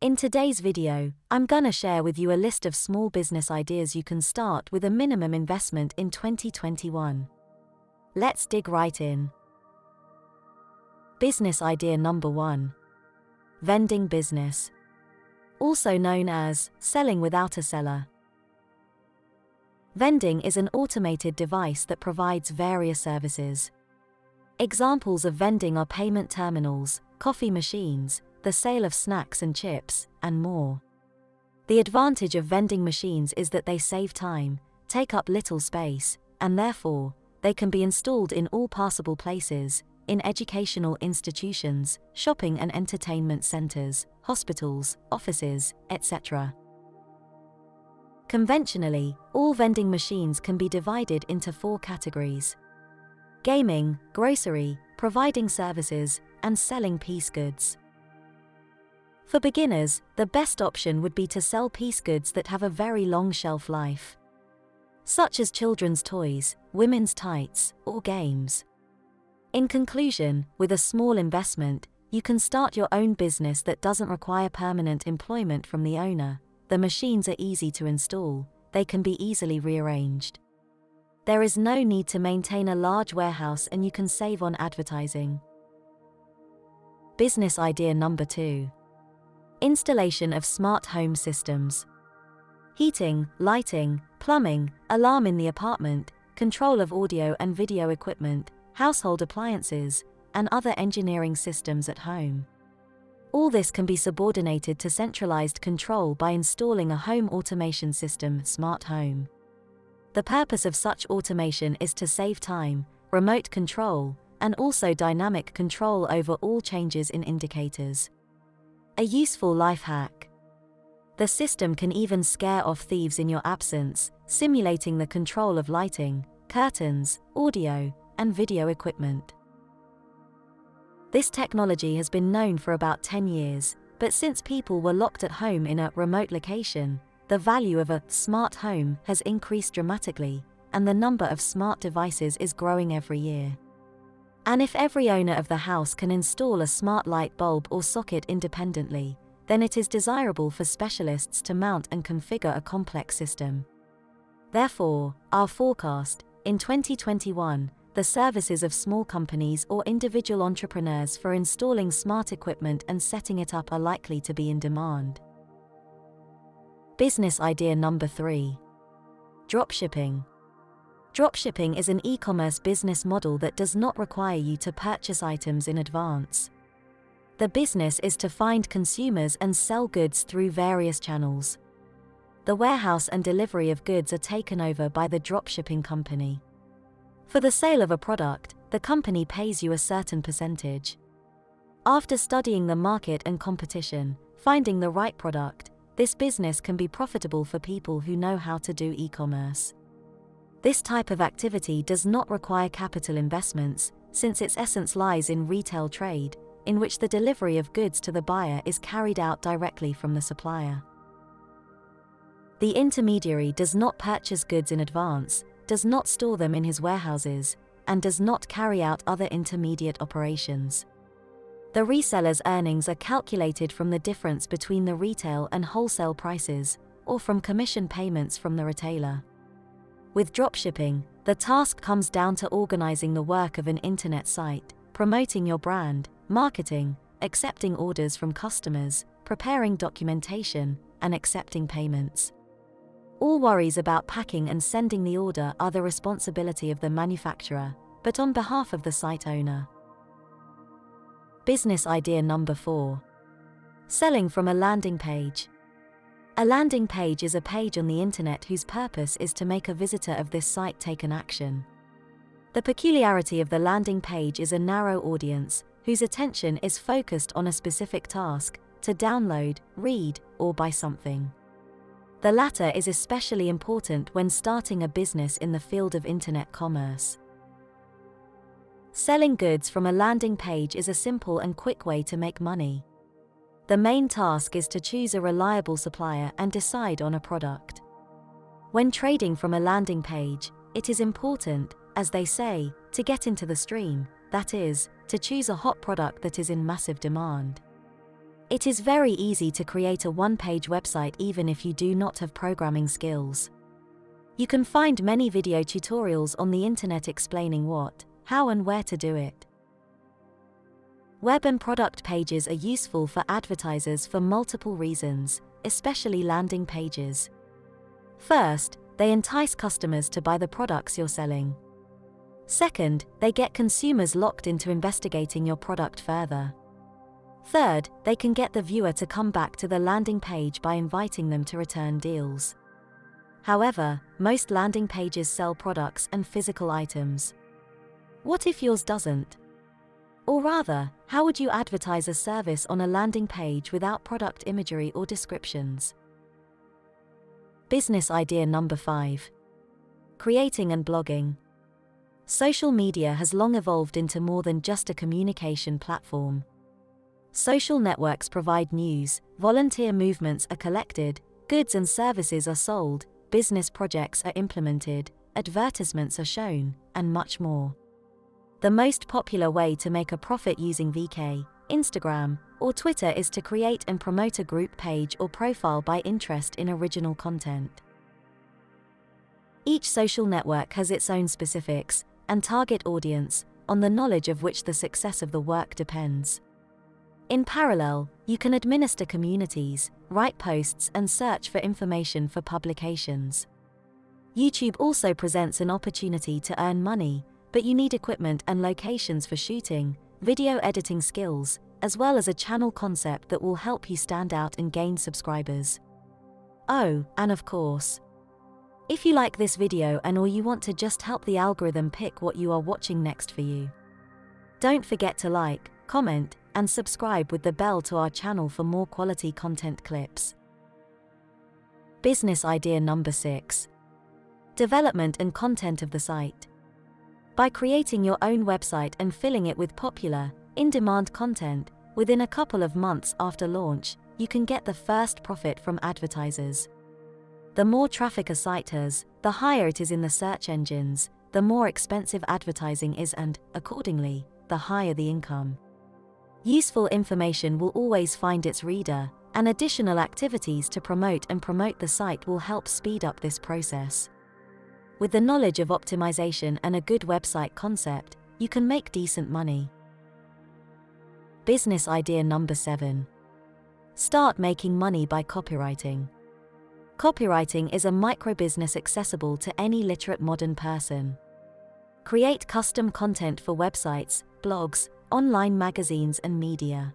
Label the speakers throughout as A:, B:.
A: In today's video, I'm gonna share with you a list of small business ideas you can start with a minimum investment in 2021. Let's dig right in. Business idea number 1. Vending business. Also known as selling without a seller. Vending is an automated device that provides various services. Examples of vending are payment terminals, coffee machines, the sale of snacks and chips, and more. The advantage of vending machines is that they save time, take up little space, and therefore, they can be installed in all passable places, in educational institutions, shopping and entertainment centers, hospitals, offices, etc. Conventionally, all vending machines can be divided into 4 categories: gaming, grocery, providing services, and selling piece goods. For beginners, the best option would be to sell piece goods that have a very long shelf life, such as children's toys, women's tights, or games. In conclusion, with a small investment, you can start your own business that doesn't require permanent employment from the owner. The machines are easy to install, they can be easily rearranged. There is no need to maintain a large warehouse and you can save on advertising. Business idea number 2. Installation of smart home systems. Heating, lighting, plumbing, alarm in the apartment, control of audio and video equipment, household appliances, and other engineering systems at home. All this can be subordinated to centralized control by installing a home automation system, smart home. The purpose of such automation is to save time, remote control, and also dynamic control over all changes in indicators. A useful life hack. The system can even scare off thieves in your absence, simulating the control of lighting, curtains, audio, and video equipment. This technology has been known for about 10 years, but since people were locked at home in a remote location, the value of a smart home has increased dramatically, and the number of smart devices is growing every year. And if every owner of the house can install a smart light bulb or socket independently, then it is desirable for specialists to mount and configure a complex system. Therefore, our forecast, in 2021, the services of small companies or individual entrepreneurs for installing smart equipment and setting it up are likely to be in demand. Business idea number 3. Dropshipping. Dropshipping is an e-commerce business model that does not require you to purchase items in advance. The business is to find consumers and sell goods through various channels. The warehouse and delivery of goods are taken over by the dropshipping company. For the sale of a product, the company pays you a certain percentage. After studying the market and competition, finding the right product, this business can be profitable for people who know how to do e-commerce. This type of activity does not require capital investments, since its essence lies in retail trade, in which the delivery of goods to the buyer is carried out directly from the supplier. The intermediary does not purchase goods in advance, does not store them in his warehouses, and does not carry out other intermediate operations. The reseller's earnings are calculated from the difference between the retail and wholesale prices, or from commission payments from the retailer. With dropshipping, the task comes down to organizing the work of an internet site, promoting your brand, marketing, accepting orders from customers, preparing documentation, and accepting payments. All worries about packing and sending the order are the responsibility of the manufacturer, but on behalf of the site owner. Business idea number 4. Selling from a landing page. A landing page is a page on the internet whose purpose is to make a visitor of this site take an action. The peculiarity of the landing page is a narrow audience, whose attention is focused on a specific task, to download, read, or buy something. The latter is especially important when starting a business in the field of internet commerce. Selling goods from a landing page is a simple and quick way to make money. The main task is to choose a reliable supplier and decide on a product. When trading from a landing page, it is important, as they say, to get into the stream, that is, to choose a hot product that is in massive demand. It is very easy to create a one-page website even if you do not have programming skills. You can find many video tutorials on the internet explaining what, how and where to do it. Web and product pages are useful for advertisers for multiple reasons, especially landing pages. First, they entice customers to buy the products you're selling. Second, they get consumers locked into investigating your product further. Third, they can get the viewer to come back to the landing page by inviting them to return deals. However, most landing pages sell products and physical items. What if yours doesn't? Or rather, how would you advertise a service on a landing page without product imagery or descriptions? Business idea number 5. Creating and blogging. Social media has long evolved into more than just a communication platform. Social networks provide news, volunteer movements are collected, goods and services are sold, business projects are implemented, advertisements are shown, and much more. The most popular way to make a profit using VK, Instagram, or Twitter is to create and promote a group page or profile by interest in original content. Each social network has its own specifics and target audience, on the knowledge of which the success of the work depends. In parallel, you can administer communities, write posts and search for information for publications. YouTube also presents an opportunity to earn money, but you need equipment and locations for shooting, video editing skills, as well as a channel concept that will help you stand out and gain subscribers. Oh, and of course, if you like this video or you want to just help the algorithm pick what you are watching next for you, don't forget to like, comment, and subscribe with the bell to our channel for more quality content clips. Business idea number 6. Development and content of the site. By creating your own website and filling it with popular, in-demand content, within a couple of months after launch, you can get the first profit from advertisers. The more traffic a site has, the higher it is in the search engines, the more expensive advertising is and, accordingly, the higher the income. Useful information will always find its reader, and additional activities to promote the site will help speed up this process. With the knowledge of optimization and a good website concept, you can make decent money. Business idea number 7. Start making money by copywriting. Copywriting is a micro-business accessible to any literate modern person. Create custom content for websites, blogs, online magazines and media.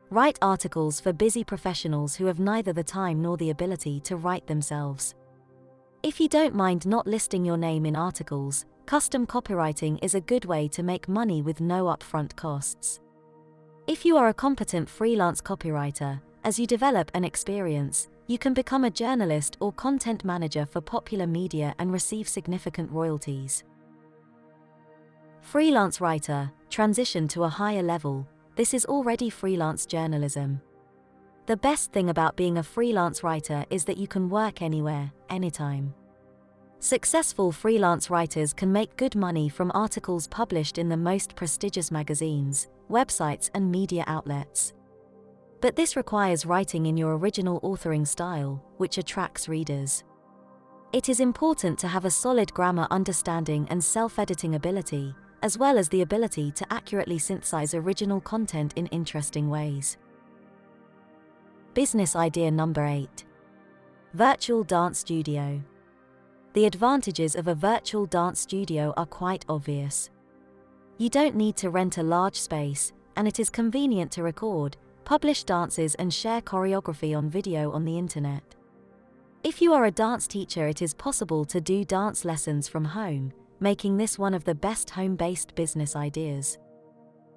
A: Write articles for busy professionals who have neither the time nor the ability to write themselves. If you don't mind not listing your name in articles, custom copywriting is a good way to make money with no upfront costs. If you are a competent freelance copywriter, as you develop an experience, you can become a journalist or content manager for popular media and receive significant royalties. Freelance writer, transition to a higher level. This is already freelance journalism. The best thing about being a freelance writer is that you can work anywhere, anytime. Successful freelance writers can make good money from articles published in the most prestigious magazines, websites and media outlets. But this requires writing in your original authoring style, which attracts readers. It is important to have a solid grammar understanding and self-editing ability, as well as the ability to accurately synthesize original content in interesting ways. Business idea number 8. Virtual dance studio. The advantages of a virtual dance studio are quite obvious. You don't need to rent a large space, and it is convenient to record, publish dances and share choreography on video on the internet. If you are a dance teacher, it is possible to do dance lessons from home, making this one of the best home-based business ideas.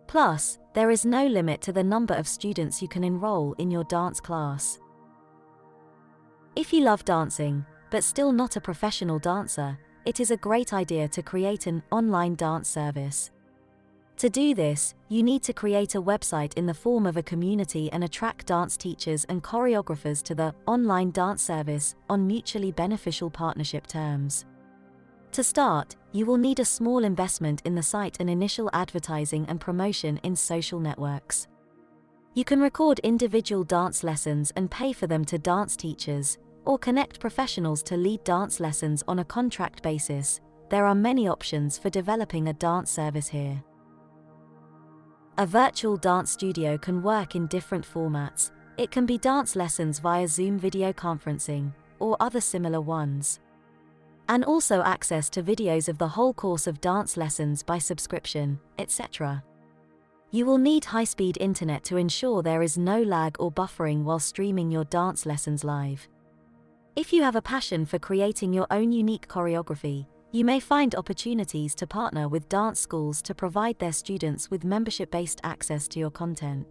A: Plus, there is no limit to the number of students you can enroll in your dance class. If you love dancing, but still not a professional dancer, it is a great idea to create an online dance service. To do this, you need to create a website in the form of a community and attract dance teachers and choreographers to the online dance service on mutually beneficial partnership terms. To start, you will need a small investment in the site and initial advertising and promotion in social networks. You can record individual dance lessons and pay for them to dance teachers, or connect professionals to lead dance lessons on a contract basis. There are many options for developing a dance service here. A virtual dance studio can work in different formats. It can be dance lessons via Zoom video conferencing, or other similar ones. And also access to videos of the whole course of dance lessons by subscription, etc. You will need high-speed internet to ensure there is no lag or buffering while streaming your dance lessons live. If you have a passion for creating your own unique choreography, you may find opportunities to partner with dance schools to provide their students with membership-based access to your content.